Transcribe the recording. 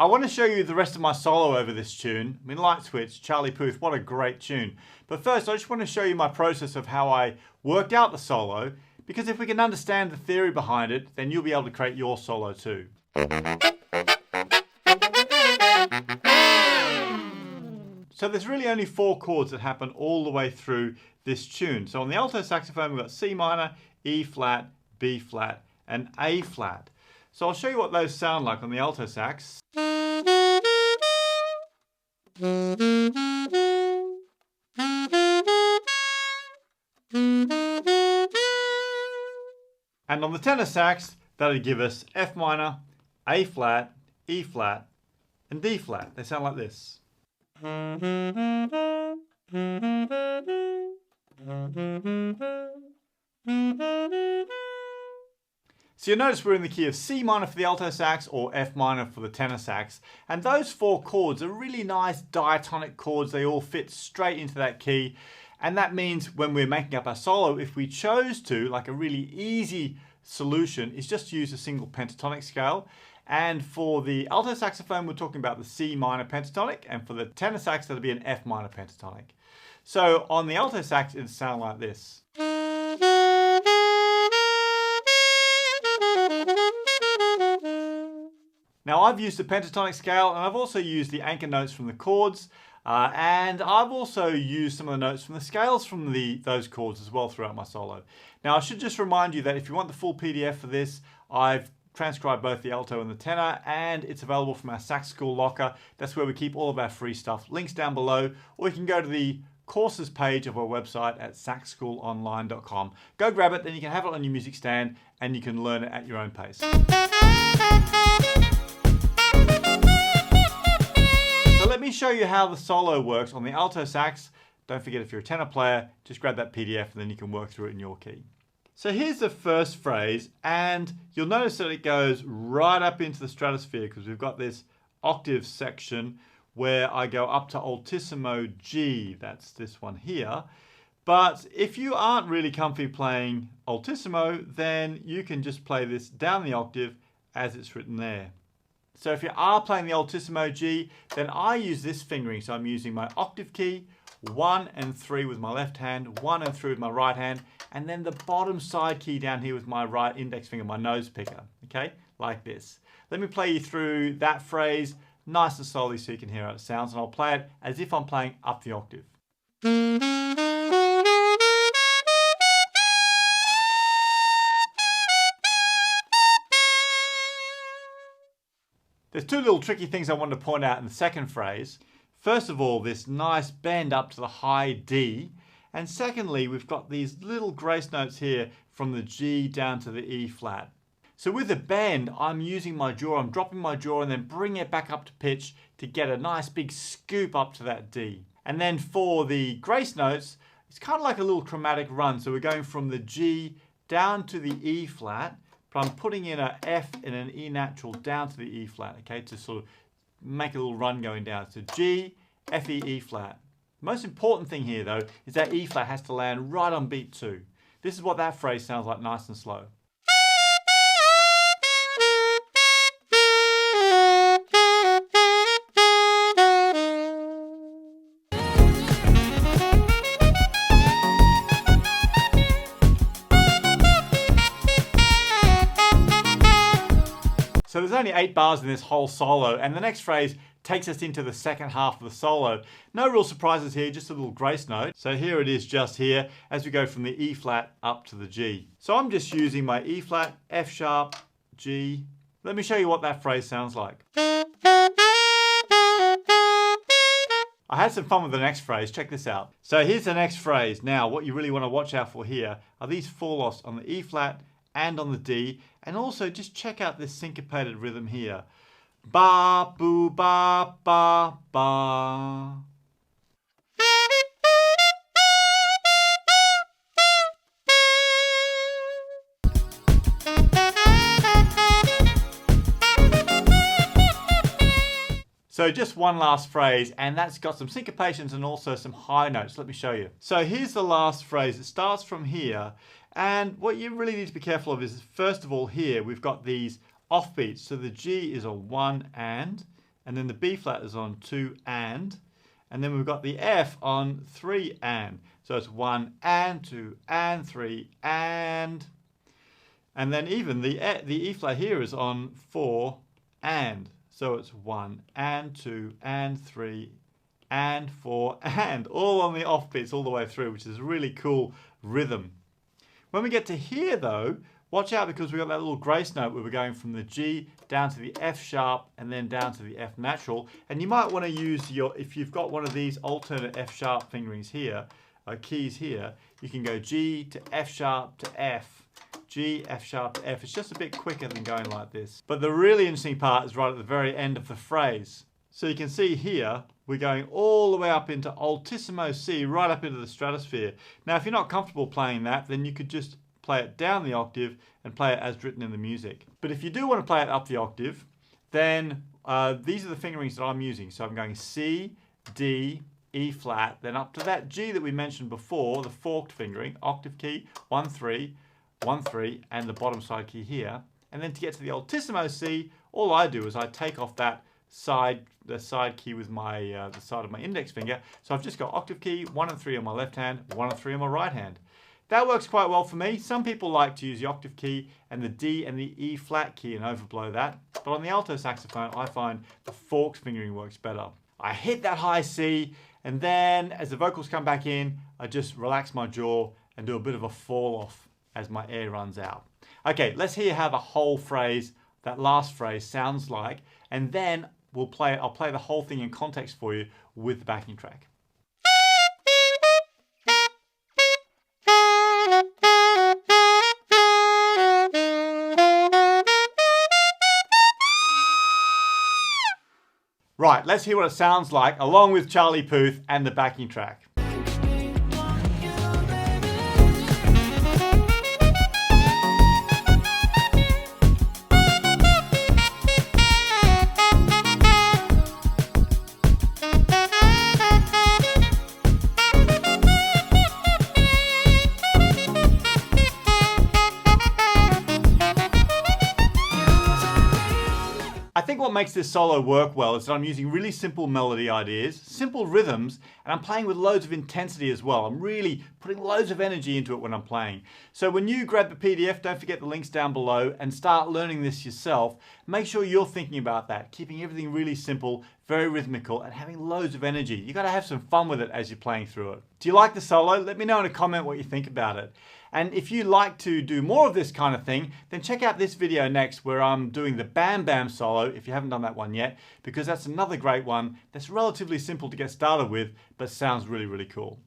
I want to show you the rest of my solo over this tune. I mean, Light Switch Charlie Puth, what a great tune. But first, I just want to show you my process of how I worked out the solo, because if we can understand the theory behind it, then you'll be able to create your solo too. So there's really only 4 chords that happen all the way through this tune. So on the alto saxophone, we've got C minor, E flat, B flat, and A flat. So I'll show you what those sound like on the alto sax. And on the tenor sax, that'll give us F minor, A flat, E flat, and D flat. They sound like this. So you'll notice we're in the key of C minor for the alto sax or F minor for the tenor sax. And those 4 chords are really nice diatonic chords. They all fit straight into that key. And that means when we're making up our solo, if we chose to, like a really easy solution, is just to use a single pentatonic scale. And for the alto saxophone, we're talking about the C minor pentatonic. And for the tenor sax, that'll be an F minor pentatonic. So on the alto sax, it'll sound like this. Now I've used the pentatonic scale, and I've also used the anchor notes from the chords, and I've also used some of the notes from the scales from those chords as well throughout my solo. Now I should just remind you that if you want the full PDF for this, I've transcribed both the alto and the tenor, and it's available from our Sax School locker. That's where we keep all of our free stuff. Links down below, or you can go to the courses page of our website at saxschoolonline.com. Go grab it, then you can have it on your music stand, and you can learn it at your own pace. So let me show you how the solo works on the alto sax. Don't forget, if you're a tenor player, just grab that PDF and then you can work through it in your key. So here's the first phrase, and you'll notice that it goes right up into the stratosphere because we've got this octave section where I go up to altissimo G. That's this one here. But if you aren't really comfy playing altissimo, then you can just play this down the octave as it's written there. So if you are playing the altissimo G, then I use this fingering. So I'm using my octave key, 1 and 3 with my left hand, 1 and 3 with my right hand, and then the bottom side key down here with my right index finger, my nose picker, okay? Like this. Let me play you through that phrase nice and slowly so you can hear how it sounds, and I'll play it as if I'm playing up the octave. There's 2 little tricky things I wanted to point out in the second phrase. First of all, this nice bend up to the high D. And secondly, we've got these little grace notes here from the G down to the E flat. So with the bend, I'm using my jaw, I'm dropping my jaw and then bringing it back up to pitch to get a nice big scoop up to that D. And then for the grace notes, it's kind of like a little chromatic run. So we're going from the G down to the E flat, but I'm putting in an F and an E natural down to the E flat, okay, to sort of make a little run going down. So G, F, E, E flat. The most important thing here though is that E flat has to land right on beat 2. This is what that phrase sounds like, nice and slow. So there's only 8 bars in this whole solo, and the next phrase takes us into the second half of the solo. No real surprises here, just a little grace note. So here it is just here as we go from the E flat up to the G. So I'm just using my E flat, F sharp, G. Let me show you what that phrase sounds like. I had some fun with the next phrase, check this out. So here's the next phrase. Now what you really want to watch out for here are these 4 offs on the E flat and on the D, and also just check out this syncopated rhythm here. Ba, boo, ba, ba, ba. So just one last phrase, and that's got some syncopations and also some high notes. Let me show you. So here's the last phrase. It starts from here, and what you really need to be careful of is, first of all, here we've got these offbeats. So the G is a 1 and and then the B flat is on 2 and then we've got the F on 3 and. So it's 1 and 2 and 3 and then even the E flat here is on 4 and. So it's 1 and 2 and 3 and 4 and, all on the off beats all the way through, which is a really cool rhythm. When we get to here though, watch out, because we've got that little grace note where we're going from the G down to the F sharp and then down to the F natural. And you might want to use if you've got one of these alternate F sharp fingerings here, keys here, you can go G to F sharp to F, G, F sharp to F. It's just a bit quicker than going like this. But the really interesting part is right at the very end of the phrase. So you can see here, we're going all the way up into altissimo C, right up into the stratosphere. Now, if you're not comfortable playing that, then you could just play it down the octave and play it as written in the music. But if you do want to play it up the octave, then these are the fingerings that I'm using. So I'm going C, D, E flat, then up to that G that we mentioned before, the forked fingering, octave key, 1, 3, 1, 3, and the bottom side key here. And then to get to the altissimo C, all I do is I take off that the side key with my the side of my index finger. So I've just got octave key, 1 and 3 on my left hand, 1 and 3 on my right hand. That works quite well for me. Some people like to use the octave key and the D and the E flat key and overblow that. But on the alto saxophone, I find the forked fingering works better. I hit that high C, and then as the vocals come back in, I just relax my jaw and do a bit of a fall off as my air runs out. Okay, let's hear how the whole phrase, that last phrase, sounds like, and then I'll play the whole thing in context for you with the backing track. Right, let's hear what it sounds like along with Charlie Puth and the backing track. I think what makes this solo work well is that I'm using really simple melody ideas, simple rhythms, and I'm playing with loads of intensity as well. I'm really putting loads of energy into it when I'm playing. So when you grab the PDF, don't forget the links down below and start learning this yourself. Make sure you're thinking about that, keeping everything really simple, very rhythmical, and having loads of energy. You got to have some fun with it as you're playing through it. Do you like the solo? Let me know in a comment what you think about it. And if you'd like to do more of this kind of thing, then check out this video next where I'm doing the Bam Bam solo, if you haven't done that one yet, because that's another great one that's relatively simple to get started with, but sounds really, really cool.